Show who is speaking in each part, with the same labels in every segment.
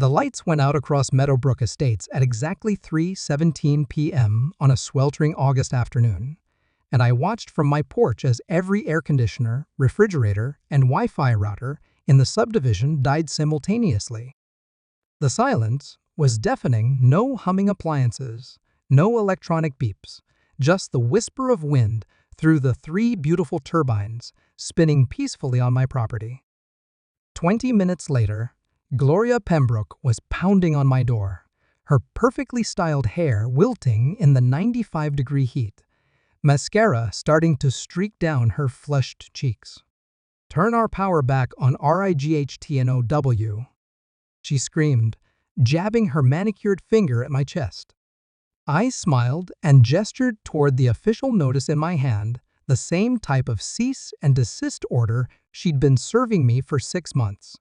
Speaker 1: The lights went out across Meadowbrook Estates at exactly 3:17 p.m. on a sweltering August afternoon, and I watched from my porch as every air conditioner, refrigerator, and Wi-Fi router in the subdivision died simultaneously. The silence was deafening. No humming appliances, no electronic beeps, just the whisper of wind through the 3 beautiful turbines spinning peacefully on my property. 20 minutes later, Gloria Pembroke was pounding on my door, her perfectly styled hair wilting in the 95-degree heat, mascara starting to streak down her flushed cheeks. "Turn our power back on RIGHTNOW," she screamed, jabbing her manicured finger at my chest. I smiled and gestured toward the official notice in my hand, the same type of cease and desist order she'd been serving me for 6 months,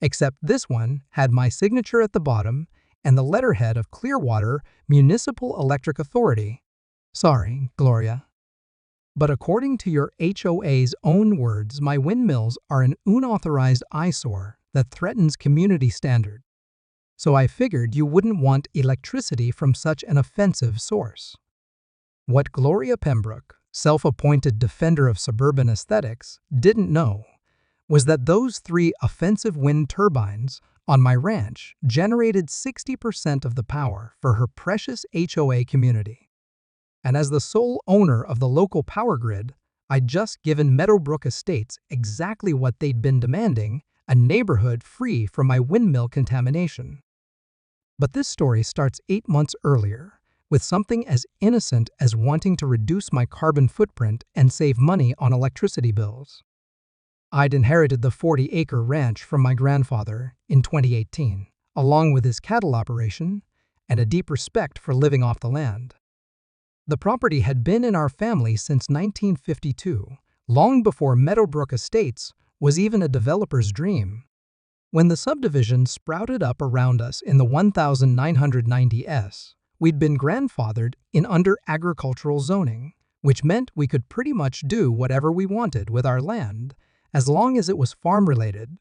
Speaker 1: except this one had my signature at the bottom and the letterhead of Clearwater Municipal Electric Authority. "Sorry, Gloria, but according to your HOA's own words, my windmills are an unauthorized eyesore that threatens community standard. So I figured you wouldn't want electricity from such an offensive source." What Gloria Pembroke, self-appointed defender of suburban aesthetics, didn't know was that those 3 offensive wind turbines on my ranch generated 60% of the power for her precious HOA community. And as the sole owner of the local power grid, I'd just given Meadowbrook Estates exactly what they'd been demanding: a neighborhood free from my windmill contamination. But this story starts 8 months earlier, with something as innocent as wanting to reduce my carbon footprint and save money on electricity bills. I'd inherited the 40-acre ranch from my grandfather in 2018, along with his cattle operation and a deep respect for living off the land. The property had been in our family since 1952, long before Meadowbrook Estates was even a developer's dream. When the subdivision sprouted up around us in the 1990s, we'd been grandfathered in under agricultural zoning, which meant we could pretty much do whatever we wanted with our land, as long as it was farm-related.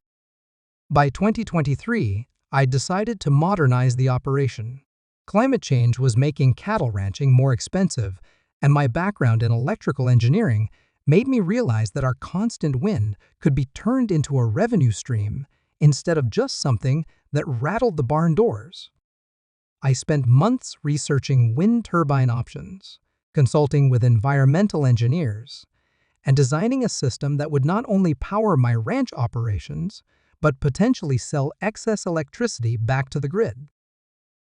Speaker 1: By 2023, I decided to modernize the operation. Climate change was making cattle ranching more expensive, and my background in electrical engineering made me realize that our constant wind could be turned into a revenue stream instead of just something that rattled the barn doors. I spent months researching wind turbine options, consulting with environmental engineers, and designing a system that would not only power my ranch operations, but potentially sell excess electricity back to the grid.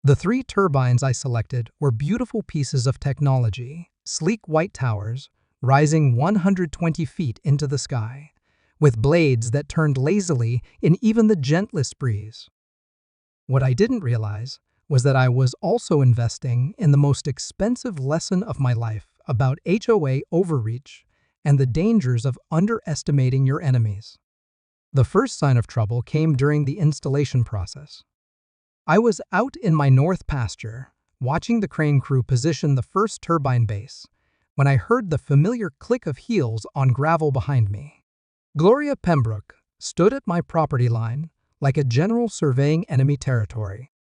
Speaker 1: The 3 turbines I selected were beautiful pieces of technology, sleek white towers rising 120 feet into the sky, with blades that turned lazily in even the gentlest breeze. What I didn't realize was that I was also investing in the most expensive lesson of my life about HOA overreach and the dangers of underestimating your enemies. The first sign of trouble came during the installation process. I was out in my north pasture, watching the crane crew position the first turbine base, when I heard the familiar click of heels on gravel behind me. Gloria Pembroke stood at my property line like a general surveying enemy territory.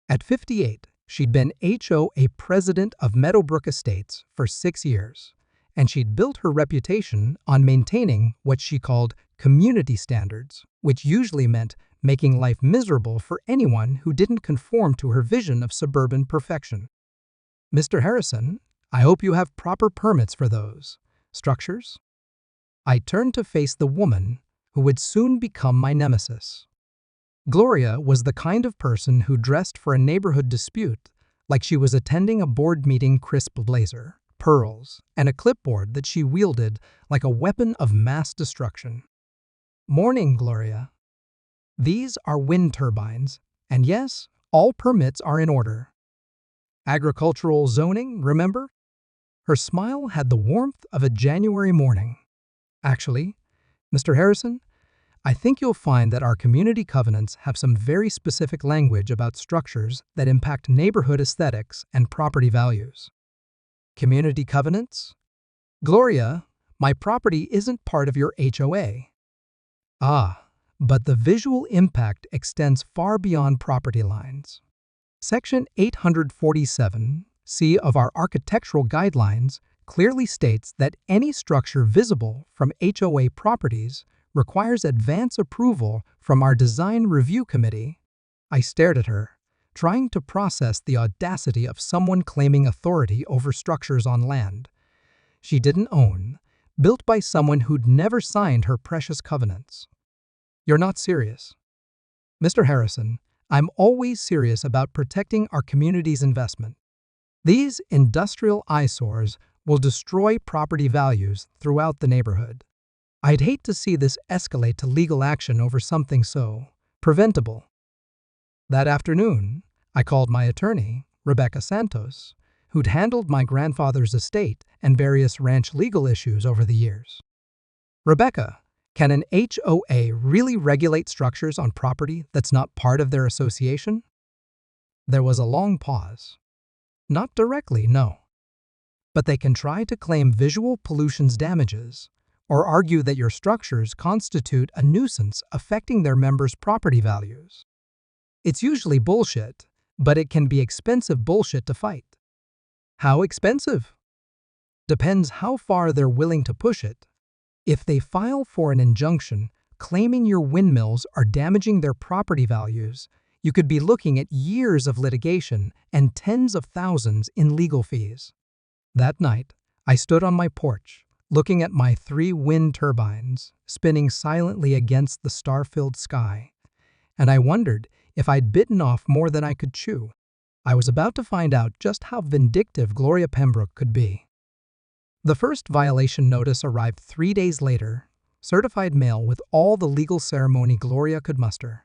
Speaker 1: At 58, she'd been HOA president of Meadowbrook Estates for 6 years, and she'd built her reputation on maintaining what she called community standards, which usually meant making life miserable for anyone who didn't conform to her vision of suburban perfection. "Mr. Harrison, I hope you have proper permits for those structures?" I turned to face the woman who would soon become my nemesis. Gloria was the kind of person who dressed for a neighborhood dispute like she was attending a board meeting: crisp blazer, pearls, and a clipboard that she wielded like a weapon of mass destruction. "Morning, Gloria. These are wind turbines, and yes, all permits are in order. Agricultural zoning, remember?" Her smile had the warmth of a January morning. "Actually, Mr. Harrison, I think you'll find that our community covenants have some very specific language about structures that impact neighborhood aesthetics and property values." "Community covenants? Gloria, my property isn't part of your HOA." "Ah, but the visual impact extends far beyond property lines. Section 847C of our architectural guidelines clearly states that any structure visible from HOA properties requires advance approval from our design review committee. I stared at her, trying to process the audacity of someone claiming authority over structures on land she didn't own, built by someone who'd never signed her precious covenants. You're not serious. Mr. Harrison, I'm always serious about protecting our community's investment. These industrial eyesores will destroy property values throughout the neighborhood. I'd hate to see this escalate to legal action over something so preventable. That afternoon, I called my attorney, Rebecca Santos, who'd handled my grandfather's estate and various ranch legal issues over the years. Rebecca, can an HOA really regulate structures on property that's not part of their association? There was a long pause. Not directly, no. But they can try to claim visual pollution's damages or argue that your structures constitute a nuisance affecting their members' property values. It's usually bullshit, but it can be expensive bullshit to fight. How expensive? Depends how far they're willing to push it. If they file for an injunction claiming your windmills are damaging their property values, you could be looking at years of litigation and tens of thousands in legal fees. That night, I stood on my porch, looking at my 3 wind turbines spinning silently against the star-filled sky, and I wondered if I'd bitten off more than I could chew. I was about to find out just how vindictive Gloria Pembroke could be. The first violation notice arrived 3 days later, certified mail with all the legal ceremony Gloria could muster.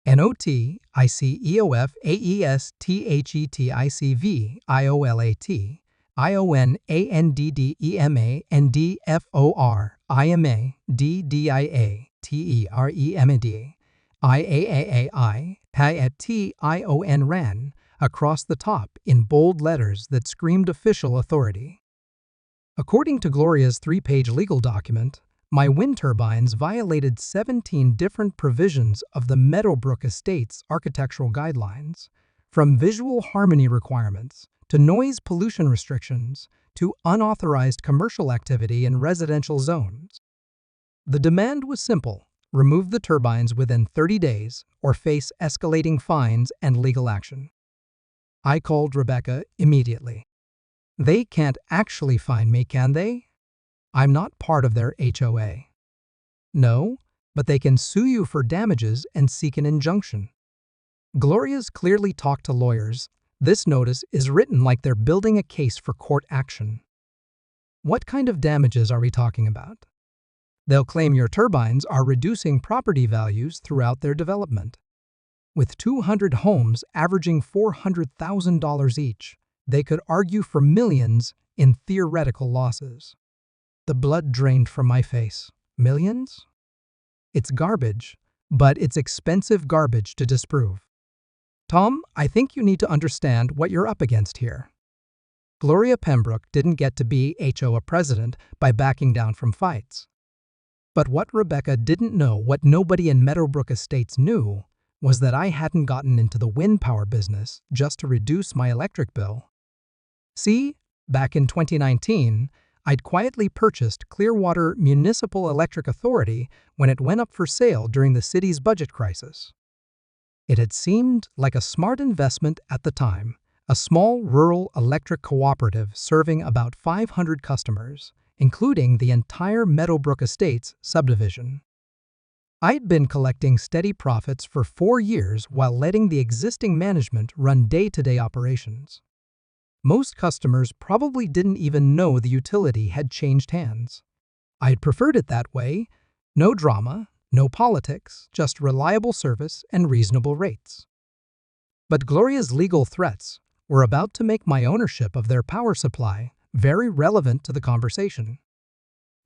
Speaker 1: NOT-ICEOF AES THETICV IOLAT IONANDDEMA NDFOR IMA DDIA TEREMD IAAAI HAT ran across the top in bold letters that screamed official authority. According to Gloria's 3-page legal document, my wind turbines violated 17 different provisions of the Meadowbrook Estates architectural guidelines, from visual harmony requirements to noise pollution restrictions to unauthorized commercial activity in residential zones. The demand was simple: remove the turbines within 30 days or face escalating fines and legal action. I called Rebecca immediately. They can't actually fine me, can they? I'm not part of their HOA. No, but they can sue you for damages and seek an injunction. Gloria's clearly talked to lawyers. This notice is written like they're building a case for court action. What kind of damages are we talking about? They'll claim your turbines are reducing property values throughout their development. With 200 homes averaging $400,000 each, they could argue for millions in theoretical losses. The blood drained from my face. Millions? It's garbage, but it's expensive garbage to disprove. Tom, I think you need to understand what you're up against here. Gloria Pembroke didn't get to be HOA president by backing down from fights. But what Rebecca didn't know, what nobody in Meadowbrook Estates knew, was that I hadn't gotten into the wind power business just to reduce my electric bill. See, back in 2019, I'd quietly purchased Clearwater Municipal Electric Authority when it went up for sale during the city's budget crisis. It had seemed like a smart investment at the time, a small rural electric cooperative serving about 500 customers, including the entire Meadowbrook Estates subdivision. I'd been collecting steady profits for 4 years while letting the existing management run day-to-day operations. Most customers probably didn't even know the utility had changed hands. I'd preferred it that way: no drama, no politics, just reliable service and reasonable rates. But Gloria's legal threats were about to make my ownership of their power supply very relevant to the conversation.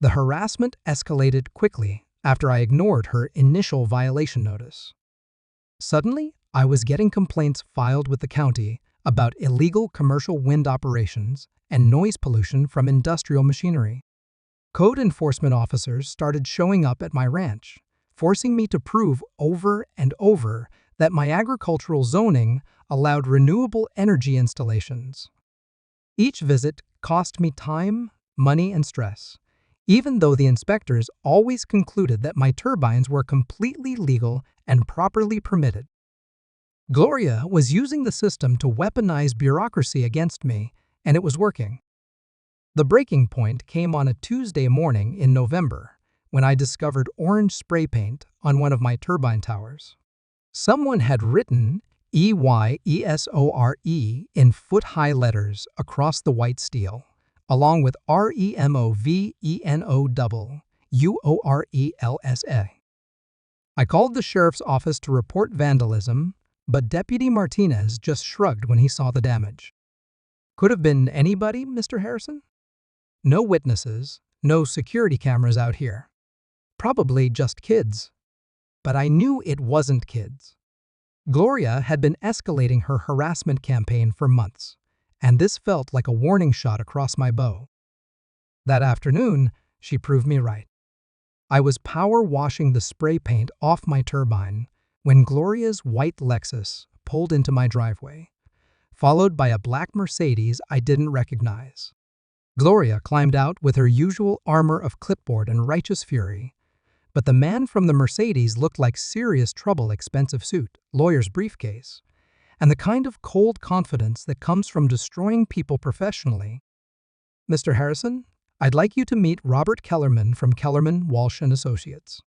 Speaker 1: The harassment escalated quickly after I ignored her initial violation notice. Suddenly, I was getting complaints filed with the county about illegal commercial wind operations and noise pollution from industrial machinery. Code enforcement officers started showing up at my ranch, forcing me to prove over and over that my agricultural zoning allowed renewable energy installations. Each visit cost me time, money, and stress, even though the inspectors always concluded that my turbines were completely legal and properly permitted. Gloria was using the system to weaponize bureaucracy against me, and it was working. The breaking point came on a Tuesday morning in November, when I discovered orange spray paint on one of my turbine towers. Someone had written EYESORE in foot-high letters across the white steel, along with REMOVENOURELSA. I called the sheriff's office to report vandalism, but Deputy Martinez just shrugged when he saw the damage. Could have been anybody, Mr. Harrison? No witnesses, no security cameras out here. Probably just kids. But I knew it wasn't kids. Gloria had been escalating her harassment campaign for months, and this felt like a warning shot across my bow. That afternoon, she proved me right. I was power washing the spray paint off my turbine when Gloria's white Lexus pulled into my driveway, followed by a black Mercedes I didn't recognize. Gloria climbed out with her usual armor of clipboard and righteous fury, but the man from the Mercedes looked like serious trouble, expensive suit, lawyer's briefcase, and the kind of cold confidence that comes from destroying people professionally. Mr. Harrison, I'd like you to meet Robert Kellerman from Kellerman, Walsh & Associates.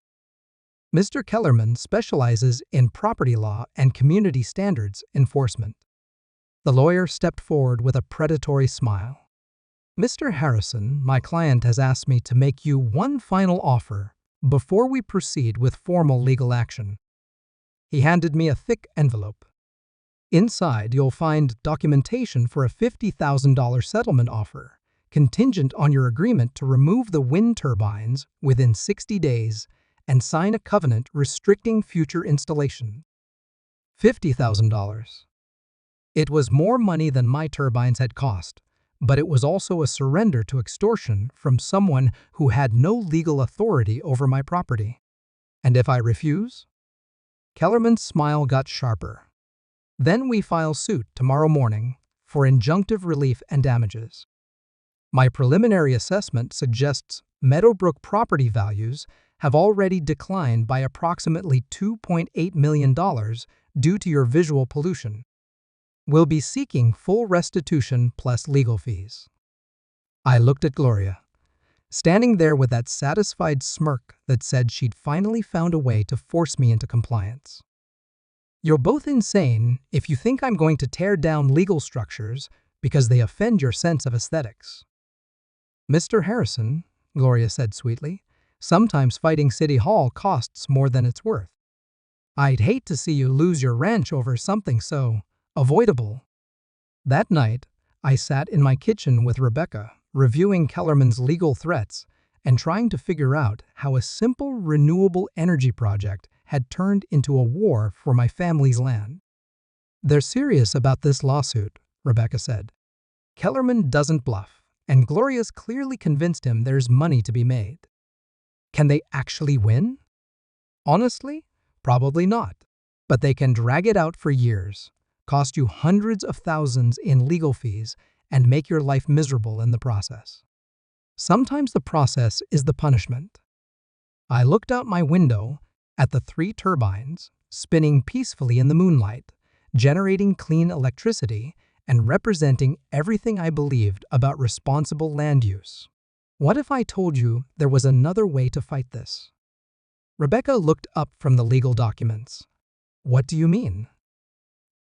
Speaker 1: Mr. Kellerman specializes in property law and community standards enforcement. The lawyer stepped forward with a predatory smile. Mr. Harrison, my client has asked me to make you one final offer before we proceed with formal legal action. He handed me a thick envelope. Inside, you'll find documentation for a $50,000 settlement offer, contingent on your agreement to remove the wind turbines within 60 days and sign a covenant restricting future installation. $50,000. It was more money than my turbines had cost, but it was also a surrender to extortion from someone who had no legal authority over my property. And if I refuse? Kellerman's smile got sharper. Then we file suit tomorrow morning for injunctive relief and damages. My preliminary assessment suggests Meadowbrook property values have already declined by approximately $2.8 million due to your visual pollution. We'll be seeking full restitution plus legal fees. I looked at Gloria, standing there with that satisfied smirk that said she'd finally found a way to force me into compliance. You're both insane if you think I'm going to tear down legal structures because they offend your sense of aesthetics. Mr. Harrison, Gloria said sweetly, sometimes fighting City Hall costs more than it's worth. I'd hate to see you lose your ranch over something so avoidable. That night, I sat in my kitchen with Rebecca, reviewing Kellerman's legal threats and trying to figure out how a simple renewable energy project had turned into a war for my family's land. They're serious about this lawsuit, Rebecca said. Kellerman doesn't bluff, and Gloria's clearly convinced him there's money to be made. Can they actually win? Honestly, probably not. But they can drag it out for years, cost you hundreds of thousands in legal fees, and make your life miserable in the process. Sometimes the process is the punishment. I looked out my window at the 3 turbines spinning peacefully in the moonlight, generating clean electricity and representing everything I believed about responsible land use. What if I told you there was another way to fight this? Rebecca looked up from the legal documents. What do you mean?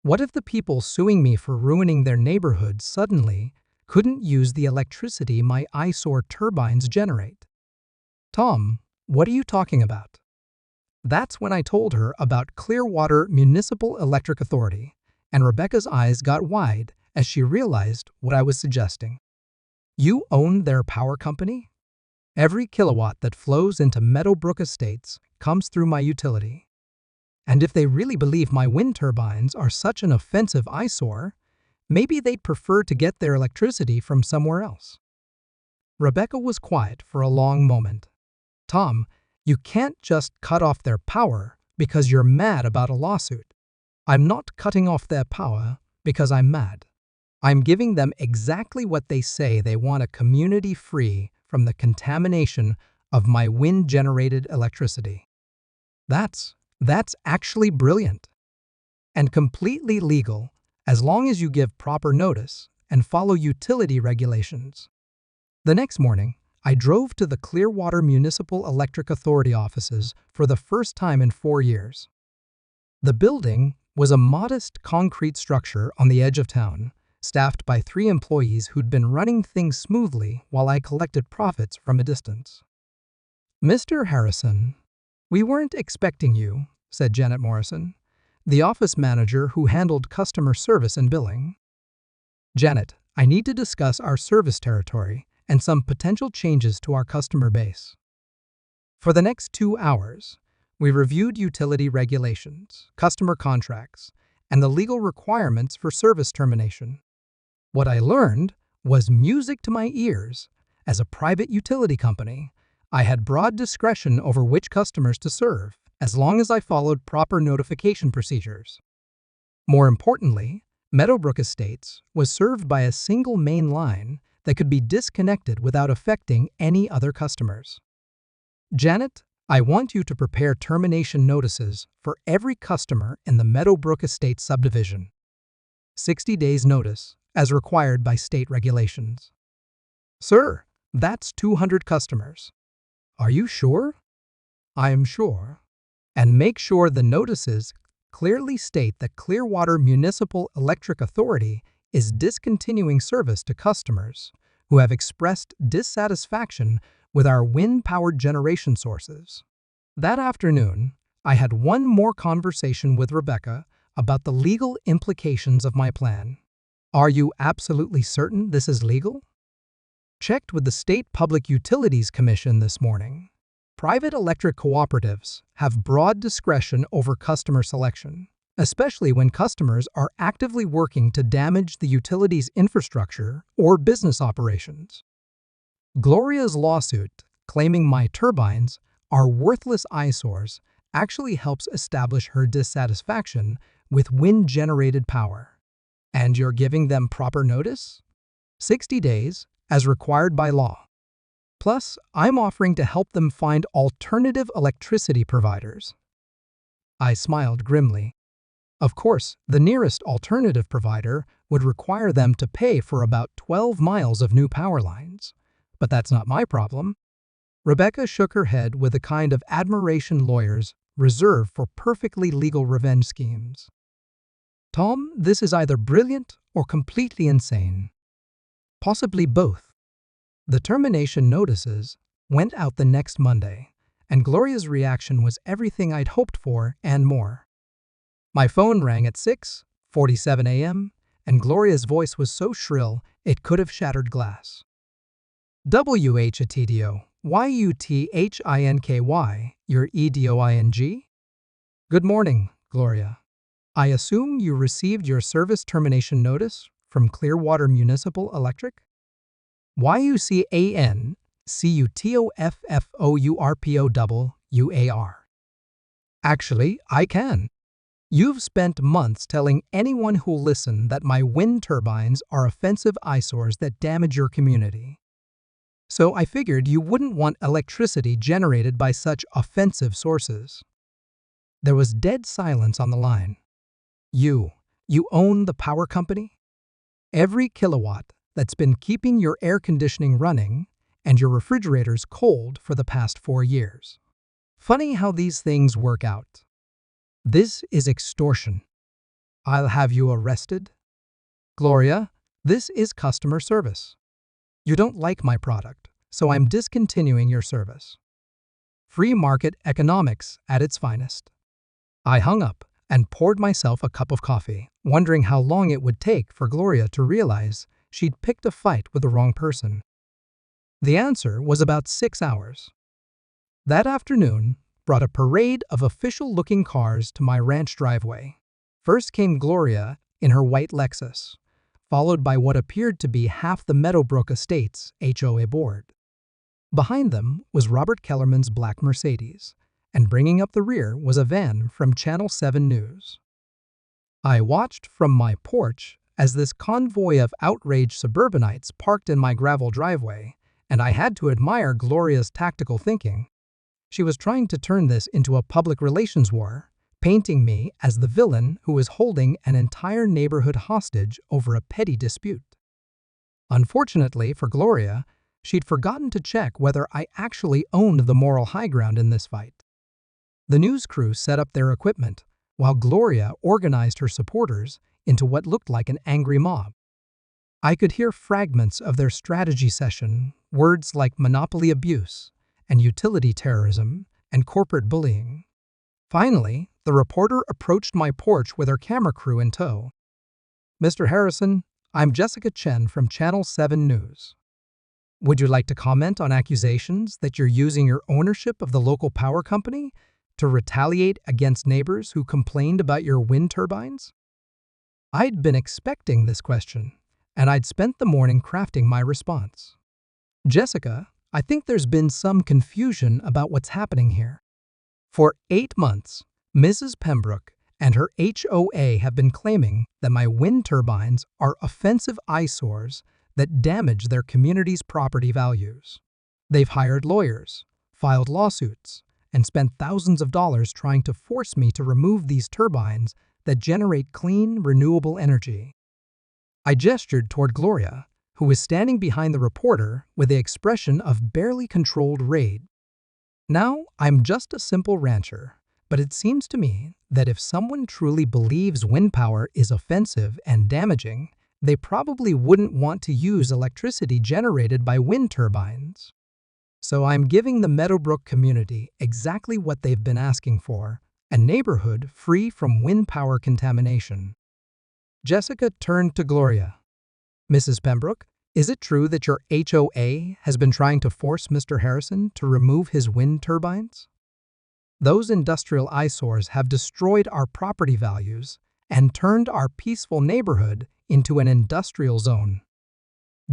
Speaker 1: What if the people suing me for ruining their neighborhood suddenly couldn't use the electricity my eyesore turbines generate? Tom, what are you talking about? That's when I told her about Clearwater Municipal Electric Authority, and Rebecca's eyes got wide as she realized what I was suggesting. You own their power company? Every kilowatt that flows into Meadowbrook Estates comes through my utility. And if they really believe my wind turbines are such an offensive eyesore, maybe they'd prefer to get their electricity from somewhere else. Rebecca was quiet for a long moment. Tom, You can't just cut off their power because you're mad about a lawsuit. I'm not cutting off their power because I'm mad. I'm giving them exactly what they say they want: a community free from the contamination of my wind-generated electricity. That's actually brilliant and completely legal as long as you give proper notice and follow utility regulations. The next morning, I drove to the Clearwater Municipal Electric Authority offices for the first time in 4 years. The building was a modest concrete structure on the edge of town, staffed by 3 employees who'd been running things smoothly while I collected profits from a distance. "Mr. Harrison, we weren't expecting you," said Janet Morrison, the office manager who handled customer service and billing. "Janet, I need to discuss our service territory and some potential changes to our customer base." For the next 2 hours, we reviewed utility regulations, customer contracts, and the legal requirements for service termination. What I learned was music to my ears. As a private utility company, I had broad discretion over which customers to serve, as long as I followed proper notification procedures. More importantly, Meadowbrook Estates was served by a single main line that could be disconnected without affecting any other customers. "Janet, I want you to prepare termination notices for every customer in the Meadowbrook Estates subdivision. 60 days notice, as required by state regulations." "Sir, that's 200 customers." "Are you sure?" "I am sure." "And make sure the notices clearly state that Clearwater Municipal Electric Authority is discontinuing service to customers who have expressed dissatisfaction with our wind-powered generation sources." That afternoon, I had one more conversation with Rebecca about the legal implications of my plan. "Are you absolutely certain this is legal?" "Checked with the State Public Utilities Commission this morning. Private electric cooperatives have broad discretion over customer selection, especially when customers are actively working to damage the utility's infrastructure or business operations. Gloria's lawsuit, claiming my turbines are worthless eyesores, actually helps establish her dissatisfaction with wind-generated power. And you're giving them proper notice? 60 days, as required by law. Plus, I'm offering to help them find alternative electricity providers." I smiled grimly. Of course, the nearest alternative provider would require them to pay for about 12 miles of new power lines. But that's not my problem. Rebecca shook her head with the kind of admiration lawyers reserve for perfectly legal revenge schemes. "Tom, this is either brilliant or completely insane. Possibly both." The termination notices went out the next Monday, and Gloria's reaction was everything I'd hoped for and more. My phone rang at 6:47 a.m., and Gloria's voice was so shrill it could have shattered glass. "WHATDO, YUTHINKY, your EDOING? Good morning, Gloria. I assume you received your service termination notice from Clearwater Municipal Electric? YUCANCUTOFFOURPOWUAR. Actually, I can. You've spent months telling anyone who'll listen that my wind turbines are offensive eyesores that damage your community. So I figured you wouldn't want electricity generated by such offensive sources." There was dead silence on the line. You own the power company? Every kilowatt that's been keeping your air conditioning running and your refrigerators cold for the past 4 years. Funny how these things work out. This is extortion. I'll have you arrested. Gloria, this is customer service. You don't like my product, so I'm discontinuing your service. Free market economics at its finest. I hung up and poured myself a cup of coffee, wondering how long it would take for Gloria to realize she'd picked a fight with the wrong person. The answer was about 6 hours. That afternoon brought a parade of official-looking cars to my ranch driveway. First came Gloria in her white Lexus, followed by what appeared to be half the Meadowbrook Estates HOA board. Behind them was Robert Kellerman's black Mercedes, and bringing up the rear was a van from Channel 7 News. I watched from my porch as this convoy of outraged suburbanites parked in my gravel driveway, and I had to admire Gloria's tactical thinking. She was trying to turn this into a public relations war, painting me as the villain who was holding an entire neighborhood hostage over a petty dispute. Unfortunately for Gloria, she'd forgotten to check whether I actually owned the moral high ground in this fight. The news crew set up their equipment, while Gloria organized her supporters into what looked like an angry mob. I could hear fragments of their strategy session, words like monopoly abuse and utility terrorism and corporate bullying. Finally, the reporter approached my porch with her camera crew in tow. "Mr. Harrison, I'm Jessica Chen from Channel 7 News. Would you like to comment on accusations that you're using your ownership of the local power company to retaliate against neighbors who complained about your wind turbines?" I'd been expecting this question, and I'd spent the morning crafting my response. "Jessica, I think there's been some confusion about what's happening here. For 8 months, Mrs. Pembroke and her HOA have been claiming that my wind turbines are offensive eyesores that damage their community's property values. They've hired lawyers, filed lawsuits, and spent thousands of dollars trying to force me to remove these turbines that generate clean, renewable energy." I gestured toward Gloria, who was standing behind the reporter with the expression of barely controlled rage. Now, I'm just a simple rancher, but it seems to me that if someone truly believes wind power is offensive and damaging, they probably wouldn't want to use electricity generated by wind turbines. So I'm giving the Meadowbrook community exactly what they've been asking for, a neighborhood free from wind power contamination. Jessica turned to Gloria. "Mrs. Pembroke, is it true that your HOA has been trying to force Mr. Harrison to remove his wind turbines? Those industrial eyesores have destroyed our property values and turned our peaceful neighborhood into an industrial zone."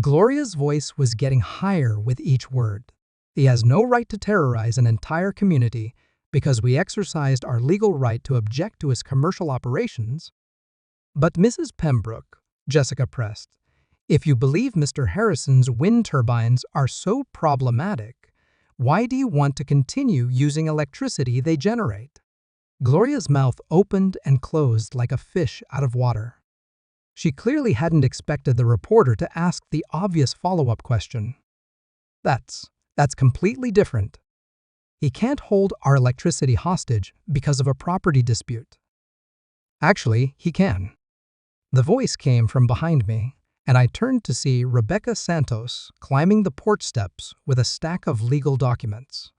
Speaker 1: Gloria's voice was getting higher with each word. "He has no right to terrorize an entire community because we exercised our legal right to object to his commercial operations." "But Mrs. Pembroke," Jessica pressed, "if you believe Mr. Harrison's wind turbines are so problematic, why do you want to continue using electricity they generate?" Gloria's mouth opened and closed like a fish out of water. She clearly hadn't expected the reporter to ask the obvious follow-up question. That's completely different. He can't hold our electricity hostage because of a property dispute." "Actually, he can." The voice came from behind me, and I turned to see Rebecca Santos climbing the porch steps with a stack of legal documents.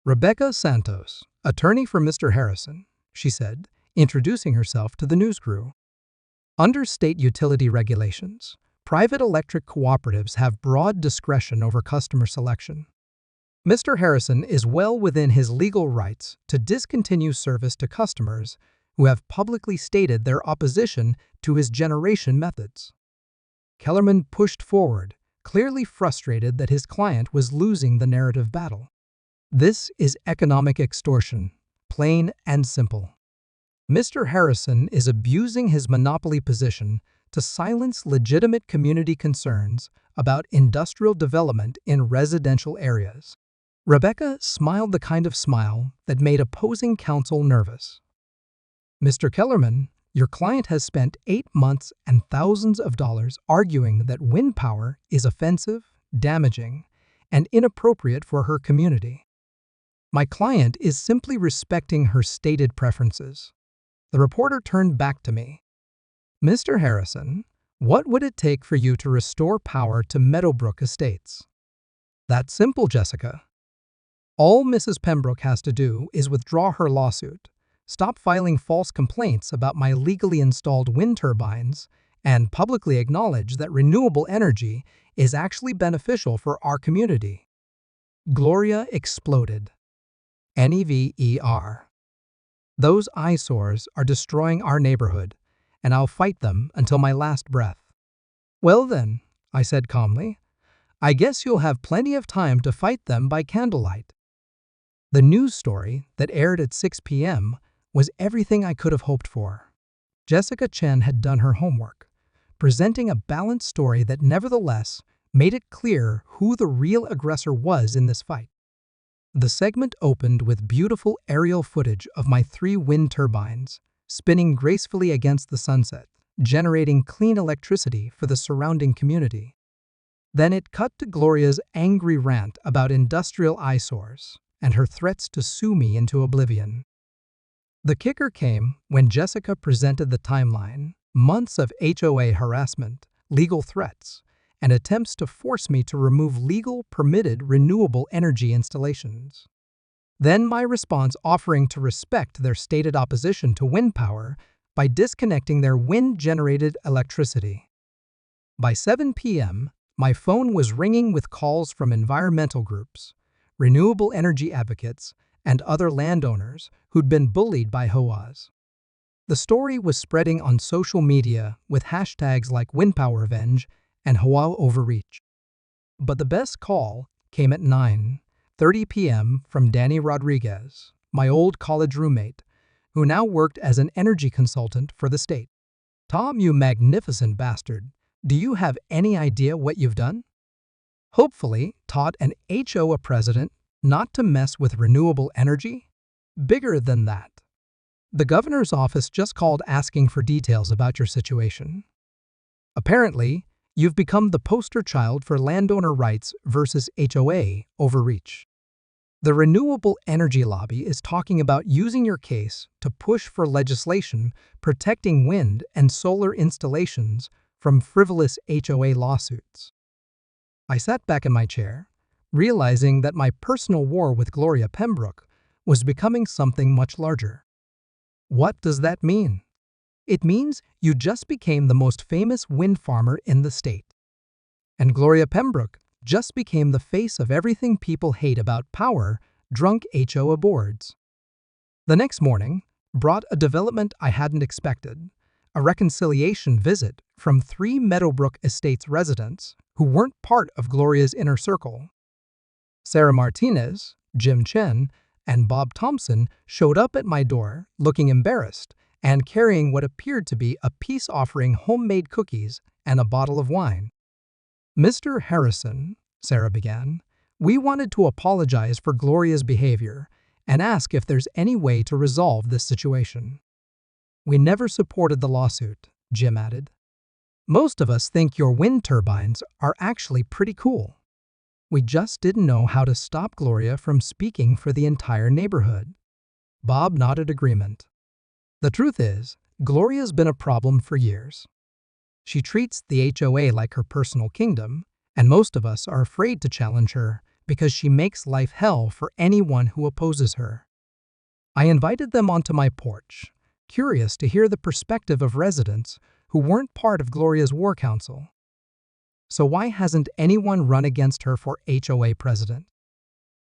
Speaker 1: "Rebecca Santos, attorney for Mr. Harrison," she said, introducing herself to the news crew. "Under state utility regulations, private electric cooperatives have broad discretion over customer selection. Mr. Harrison is well within his legal rights to discontinue service to customers who have publicly stated their opposition to his generation methods." Kellerman pushed forward, clearly frustrated that his client was losing the narrative battle. "This is economic extortion, plain and simple. Mr. Harrison is abusing his monopoly position to silence legitimate community concerns about industrial development in residential areas." Rebecca smiled the kind of smile that made opposing counsel nervous. "Mr. Kellerman, your client has spent 8 months and thousands of dollars arguing that wind power is offensive, damaging, and inappropriate for her community. My client is simply respecting her stated preferences." The reporter turned back to me. "Mr. Harrison, what would it take for you to restore power to Meadowbrook Estates?" "That's simple, Jessica. All Mrs. Pembroke has to do is withdraw her lawsuit, stop filing false complaints about my legally installed wind turbines, and publicly acknowledge that renewable energy is actually beneficial for our community." Gloria exploded. "NEVER. Those eyesores are destroying our neighborhood, and I'll fight them until my last breath." "Well then," I said calmly, I guess you'll have plenty of time to fight them by candlelight." The news story that aired at 6 p.m. was everything I could have hoped for. Jessica Chen had done her homework, presenting a balanced story that nevertheless made it clear who the real aggressor was in this fight. The segment opened with beautiful aerial footage of my 3 wind turbines spinning gracefully against the sunset, generating clean electricity for the surrounding community. Then it cut to Gloria's angry rant about industrial eyesores and her threats to sue me into oblivion. The kicker came when Jessica presented the timeline: months of HOA harassment, legal threats, and attempts to force me to remove legal, permitted renewable energy installations. Then my response offering to respect their stated opposition to wind power by disconnecting their wind-generated electricity. By 7 p.m., my phone was ringing with calls from environmental groups, renewable energy advocates, and other landowners who'd been bullied by HOAs. The story was spreading on social media with hashtags like WindPowerRevenge and HOA Overreach. But the best call came at 9:30 p.m. from Danny Rodriguez, my old college roommate, who now worked as an energy consultant for the state. "Tom, you magnificent bastard, do you have any idea what you've done?" Hopefully taught an HOA president not to mess with renewable energy? Bigger than that. The governor's office just called asking for details about your situation. Apparently, you've become the poster child for landowner rights versus HOA overreach. The renewable energy lobby is talking about using your case to push for legislation protecting wind and solar installations from frivolous HOA lawsuits. I sat back in my chair, realizing that my personal war with Gloria Pembroke was becoming something much larger. What does that mean? It means you just became the most famous wind farmer in the state. And Gloria Pembroke just became the face of everything people hate about power, drunk HOA boards. The next morning brought a development I hadn't expected: a reconciliation visit from 3 Meadowbrook Estates residents who weren't part of Gloria's inner circle. Sarah Martinez, Jim Chen, and Bob Thompson showed up at my door looking embarrassed and carrying what appeared to be a peace offering homemade cookies and a bottle of wine. "Mr. Harrison," Sarah began, "we wanted to apologize for Gloria's behavior and ask if there's any way to resolve this situation." "We never supported the lawsuit," Jim added. "Most of us think your wind turbines are actually pretty cool. We just didn't know how to stop Gloria from speaking for the entire neighborhood." Bob nodded agreement. The truth is, Gloria's been a problem for years. She treats the HOA like her personal kingdom, and most of us are afraid to challenge her because she makes life hell for anyone who opposes her. I invited them onto my porch, curious to hear the perspective of residents who weren't part of Gloria's war council. "So why hasn't anyone run against her for HOA president?"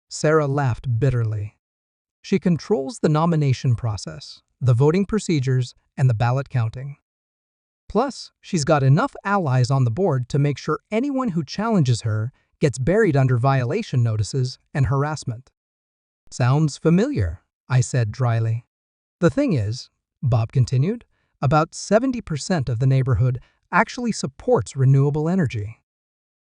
Speaker 1: Sarah laughed bitterly. "She controls the nomination process, the voting procedures, and the ballot counting. Plus, she's got enough allies on the board to make sure anyone who challenges her gets buried under violation notices and harassment." "Sounds familiar," I said dryly. "The thing is," Bob continued, "about 70% of the neighborhood actually supports renewable energy.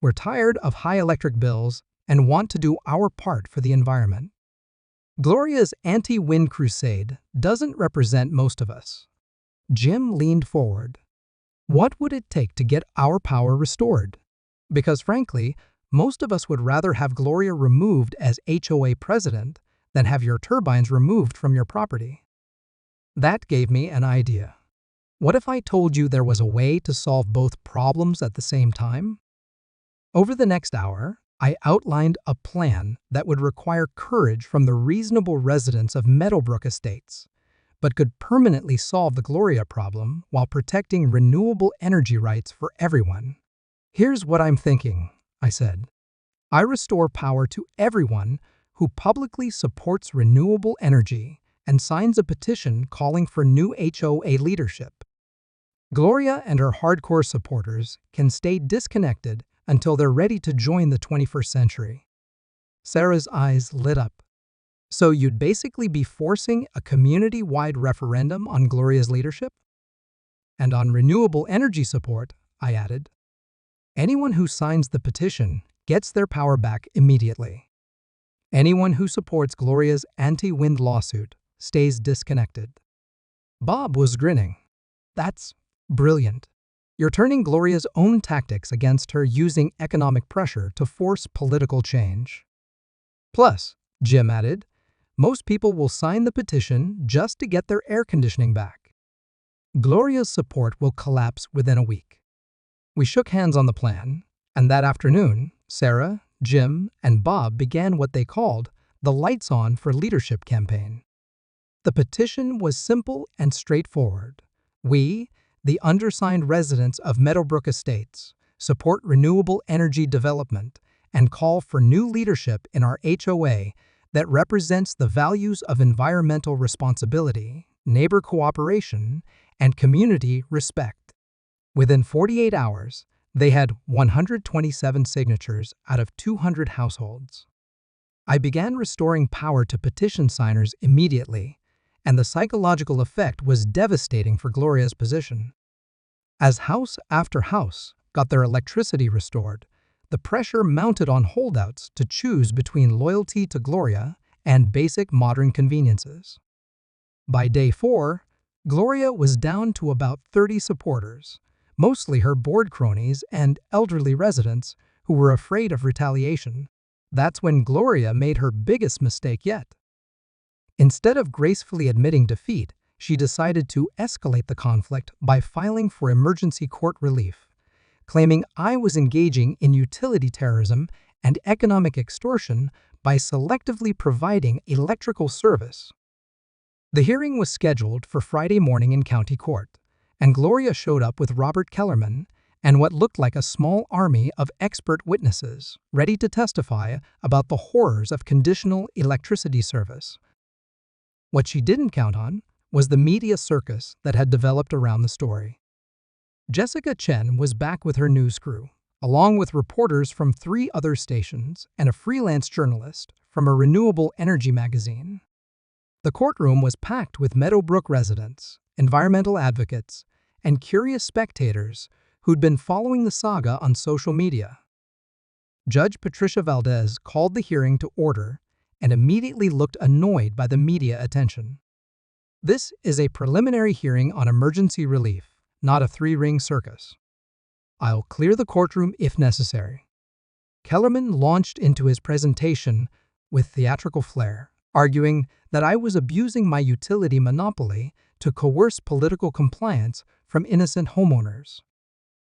Speaker 1: We're tired of high electric bills and want to do our part for the environment. Gloria's anti-wind crusade doesn't represent most of us." Jim leaned forward. "What would it take to get our power restored? Because frankly, most of us would rather have Gloria removed as HOA president than have your turbines removed from your property." That gave me an idea. What if I told you there was a way to solve both problems at the same time? Over the next hour, I outlined a plan that would require courage from the reasonable residents of Meadowbrook Estates, but could permanently solve the Gloria problem while protecting renewable energy rights for everyone. "Here's what I'm thinking," I said. "I restore power to everyone who publicly supports renewable energy and signs a petition calling for new HOA leadership. Gloria and her hardcore supporters can stay disconnected until they're ready to join the 21st century. Sarah's eyes lit up. So you'd basically be forcing a community-wide referendum on Gloria's leadership? And on renewable energy support, I added. Anyone who signs the petition gets their power back immediately. Anyone who supports Gloria's anti-wind lawsuit stays disconnected. Bob was grinning. That's brilliant. You're turning Gloria's own tactics against her using economic pressure to force political change. Plus, Jim added, most people will sign the petition just to get their air conditioning back. Gloria's support will collapse within a week. We shook hands on the plan, and that afternoon, Sarah, Jim, and Bob began what they called the Lights On for Leadership campaign. The petition was simple and straightforward. We, the undersigned residents of Meadowbrook Estates, support renewable energy development and call for new leadership in our HOA that represents the values of environmental responsibility, neighbor cooperation, and community respect. Within 48 hours, they had 127 signatures out of 200 households. I began restoring power to petition signers immediately, and the psychological effect was devastating for Gloria's position. As house after house got their electricity restored, the pressure mounted on holdouts to choose between loyalty to Gloria and basic modern conveniences. By day 4, Gloria was down to about 30 supporters, mostly her board cronies and elderly residents who were afraid of retaliation. That's when Gloria made her biggest mistake yet. Instead of gracefully admitting defeat, she decided to escalate the conflict by filing for emergency court relief, claiming I was engaging in utility terrorism and economic extortion by selectively providing electrical service. The hearing was scheduled for Friday morning in county court, and Gloria showed up with Robert Kellerman and what looked like a small army of expert witnesses ready to testify about the horrors of conditional electricity service. What she didn't count on was the media circus that had developed around the story. Jessica Chen was back with her news crew, along with reporters from 3 other stations and a freelance journalist from a renewable energy magazine. The courtroom was packed with Meadowbrook residents, environmental advocates, and curious spectators who'd been following the saga on social media. Judge Patricia Valdez called the hearing to order and immediately looked annoyed by the media attention. This is a preliminary hearing on emergency relief, not a 3-ring circus. I'll clear the courtroom if necessary. Kellerman launched into his presentation with theatrical flair, arguing that I was abusing my utility monopoly to coerce political compliance from innocent homeowners.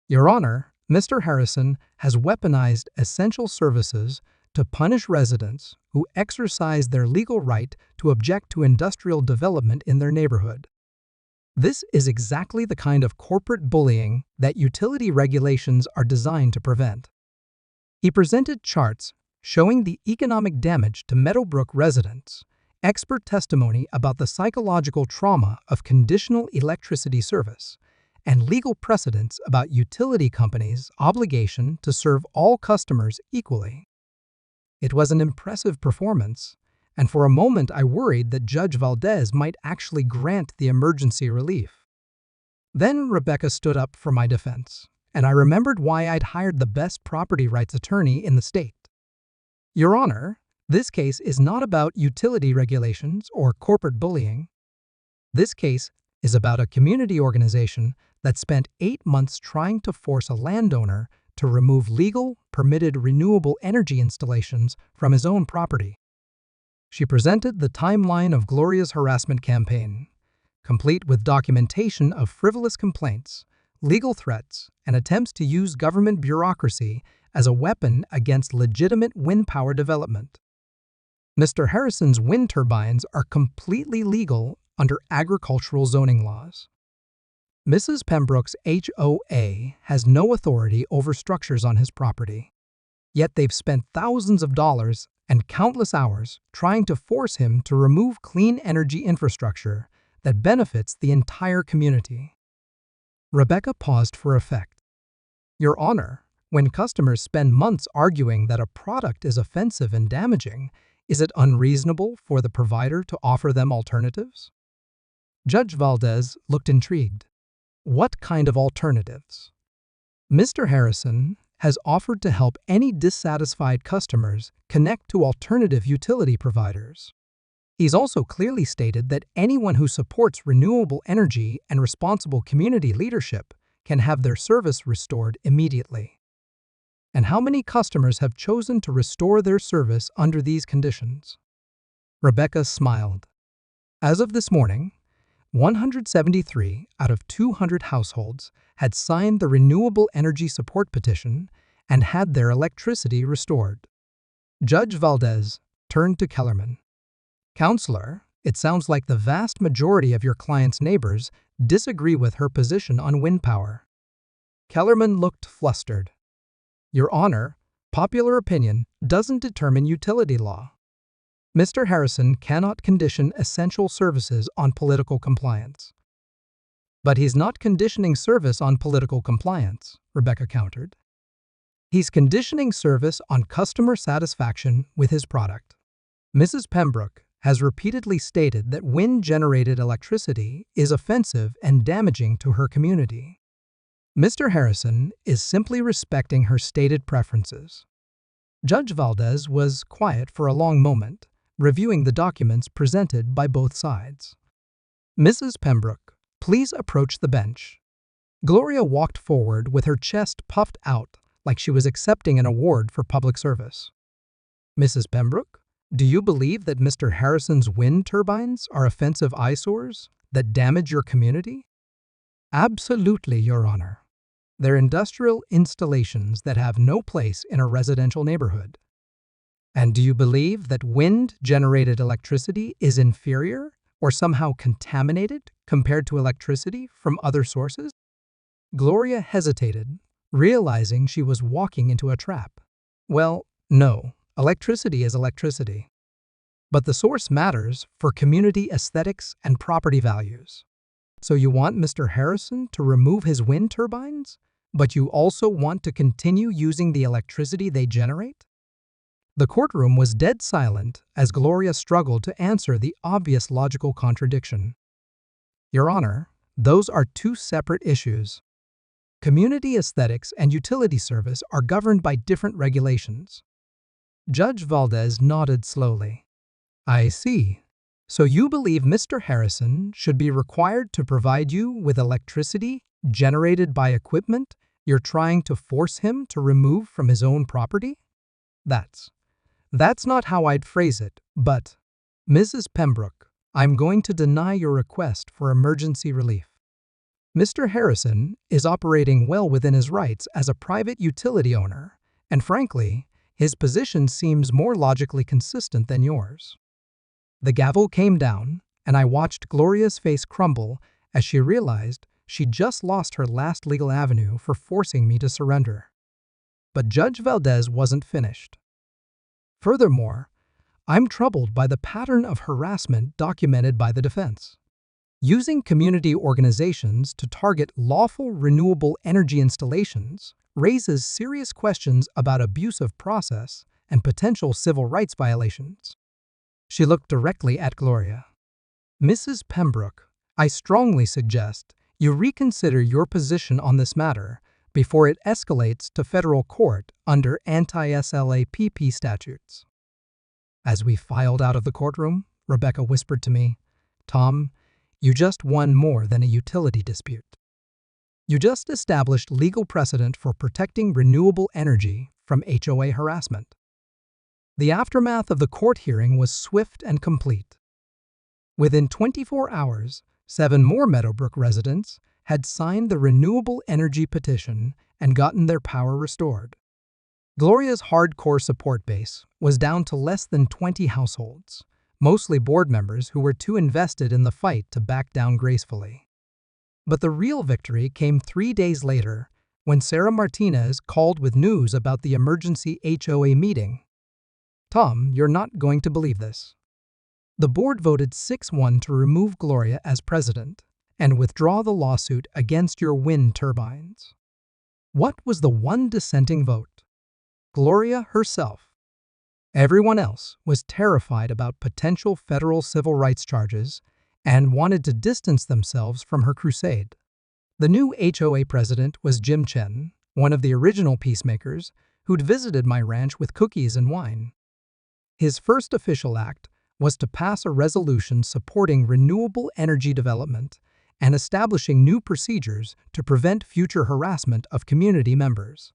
Speaker 1: Your Honor, Mr. Harrison has weaponized essential services to punish residents who exercise their legal right to object to industrial development in their neighborhood. This is exactly the kind of corporate bullying that utility regulations are designed to prevent. He presented charts showing the economic damage to Meadowbrook residents, expert testimony about the psychological trauma of conditional electricity service, and legal precedents about utility companies' obligation to serve all customers equally. It was an impressive performance, and for a moment I worried that Judge Valdez might actually grant the emergency relief. Then Rebecca stood up for my defense, and I remembered why I'd hired the best property rights attorney in the state. Your Honor, this case is not about utility regulations or corporate bullying. This case is about a community organization that spent 8 months trying to force a landowner to remove legal, permitted renewable energy installations from his own property. She presented the timeline of Gloria's harassment campaign, complete with documentation of frivolous complaints, legal threats, and attempts to use government bureaucracy as a weapon against legitimate wind power development. Mr. Harrison's wind turbines are completely legal under agricultural zoning laws. Mrs. Pembroke's HOA has no authority over structures on his property, yet they've spent thousands of dollars and countless hours trying to force him to remove clean energy infrastructure that benefits the entire community. Rebecca paused for effect. Your Honor, When customers spend months arguing that a product is offensive and damaging, is it unreasonable for the provider to offer them alternatives? Judge Valdez looked intrigued. What kind of alternatives? Mr. Harrison has offered to help any dissatisfied customers connect to alternative utility providers. He's also clearly stated that anyone who supports renewable energy and responsible community leadership can have their service restored immediately. And how many customers have chosen to restore their service under these conditions? Rebecca smiled. As of this morning, 173 out of 200 households had signed the Renewable Energy Support Petition and had their electricity restored. Judge Valdez turned to Kellerman. Counselor, it sounds like the vast majority of your client's neighbors disagree with her position on wind power. Kellerman looked flustered. Your Honor, popular opinion doesn't determine utility law. Mr. Harrison cannot condition essential services on political compliance. But he's not conditioning service on political compliance, Rebecca countered. He's conditioning service on customer satisfaction with his product. Mrs. Pembroke has repeatedly stated that wind-generated electricity is offensive and damaging to her community. Mr. Harrison is simply respecting her stated preferences. Judge Valdez was quiet for a long moment, reviewing the documents presented by both sides. Mrs. Pembroke, please approach the bench. Gloria walked forward with her chest puffed out like she was accepting an award for public service. Mrs. Pembroke, do you believe that Mr. Harrison's wind turbines are offensive eyesores that damage your community? Absolutely, Your Honor. They're industrial installations that have no place in a residential neighborhood. And do you believe that wind-generated electricity is inferior or somehow contaminated compared to electricity from other sources? Gloria hesitated, realizing she was walking into a trap. Well, no, electricity is electricity. But the source matters for community aesthetics and property values. So you want Mr. Harrison to remove his wind turbines, but you also want to continue using the electricity they generate? The courtroom was dead silent as Gloria struggled to answer the obvious logical contradiction. Your Honor, those are two separate issues. Community aesthetics and utility service are governed by different regulations. Judge Valdez nodded slowly. I see. So you believe Mr. Harrison should be required to provide you with electricity generated by equipment you're trying to force him to remove from his own property? That's not how I'd phrase it, but, Mrs. Pembroke, I'm going to deny your request for emergency relief. Mr. Harrison is operating well within his rights as a private utility owner, and frankly, his position seems more logically consistent than yours. The gavel came down, and I watched Gloria's face crumble as she realized she'd just lost her last legal avenue for forcing me to surrender. But Judge Valdez wasn't finished. Furthermore, I'm troubled by the pattern of harassment documented by the defense. Using community organizations to target lawful renewable energy installations raises serious questions about abuse of process and potential civil rights violations. She looked directly at Gloria. Mrs. Pembroke, I strongly suggest you reconsider your position on this matter before it escalates to federal court under anti-SLAPP statutes. As we filed out of the courtroom, Rebecca whispered to me, Tom, you just won more than a utility dispute. You just established legal precedent for protecting renewable energy from HOA harassment. The aftermath of the court hearing was swift and complete. Within 24 hours, 7 more Meadowbrook residents had signed the renewable energy petition and gotten their power restored. Gloria's hardcore support base was down to less than 20 households, mostly board members who were too invested in the fight to back down gracefully. But the real victory came 3 days later when Sarah Martinez called with news about the emergency HOA meeting. Tom, you're not going to believe this. The board voted 6-1 to remove Gloria as president and withdraw the lawsuit against your wind turbines. What was the one dissenting vote? Gloria herself. Everyone else was terrified about potential federal civil rights charges and wanted to distance themselves from her crusade. The new HOA president was Jim Chen, one of the original peacemakers, who'd visited my ranch with cookies and wine. His first official act was to pass a resolution supporting renewable energy development and establishing new procedures to prevent future harassment of community members.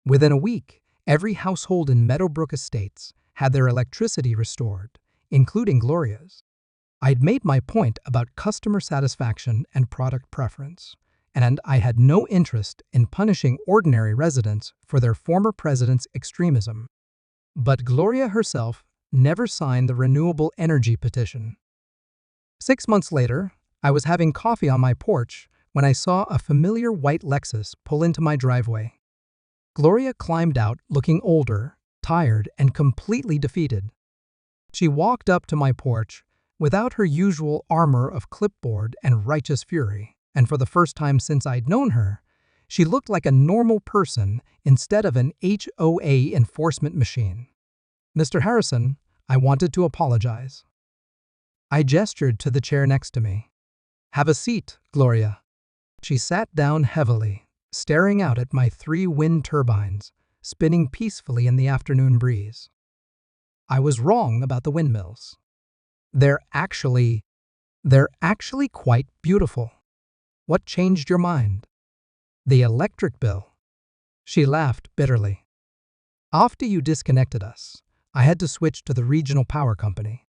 Speaker 1: Within a week, every household in Meadowbrook Estates had their electricity restored, including Gloria's. I'd made my point about customer satisfaction and product preference, and I had no interest in punishing ordinary residents for their former president's extremism. But Gloria herself never signed the renewable energy petition. 6 months later, I was having coffee on my porch when I saw a familiar white Lexus pull into my driveway. Gloria climbed out looking older, tired, and completely defeated. She walked up to my porch without her usual armor of clipboard and righteous fury, and for the first time since I'd known her, she looked like a normal person instead of an HOA enforcement machine. "Mr. Harrison, I wanted to apologize." I gestured to the chair next to me. "Have a seat, Gloria." She sat down heavily, staring out at my 3 wind turbines, spinning peacefully in the afternoon breeze. "I was wrong about the windmills. They're actually quite beautiful. What changed your mind?" "The electric bill." She laughed bitterly. "After you disconnected us, I had to switch to the regional power company.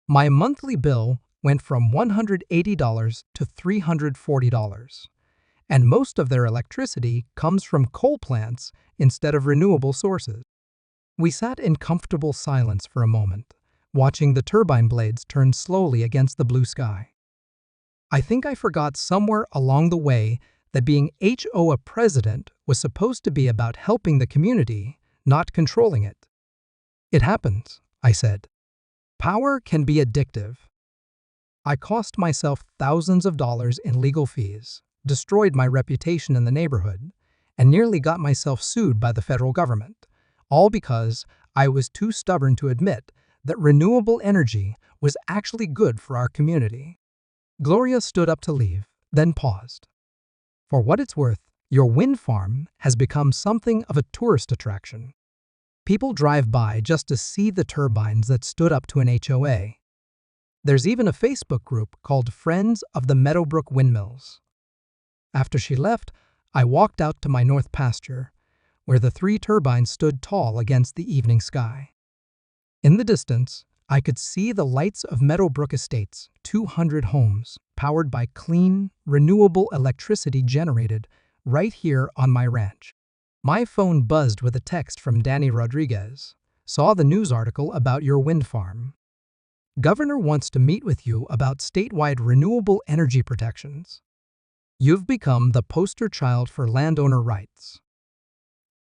Speaker 1: My monthly bill went from $180 to $340, and most of their electricity comes from coal plants instead of renewable sources." We sat in comfortable silence for a moment, watching the turbine blades turn slowly against the blue sky. I think I forgot somewhere along the way that being HOA president was supposed to be about helping the community, not controlling it. "It happens," I said. "Power can be addictive." I cost myself thousands of dollars in legal fees, destroyed my reputation in the neighborhood, and nearly got myself sued by the federal government, all because I was too stubborn to admit that renewable energy was actually good for our community. Gloria stood up to leave, then paused. "For what it's worth, your wind farm has become something of a tourist attraction. People drive by just to see the turbines that stood up to an HOA. There's even a Facebook group called Friends of the Meadowbrook Windmills." After she left, I walked out to my north pasture, where the 3 turbines stood tall against the evening sky. In the distance, I could see the lights of Meadowbrook Estates, 200 homes, powered by clean, renewable electricity generated right here on my ranch. My phone buzzed with a text from Danny Rodriguez. "Saw the news article about your wind farm. Governor wants to meet with you about statewide renewable energy protections. You've become the poster child for landowner rights."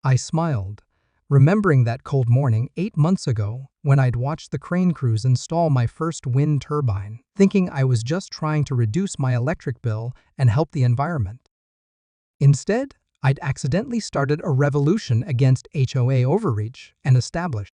Speaker 1: I smiled, remembering that cold morning 8 months ago when I'd watched the crane crews install my first wind turbine, thinking I was just trying to reduce my electric bill and help the environment. Instead, I'd accidentally started a revolution against HOA overreach and established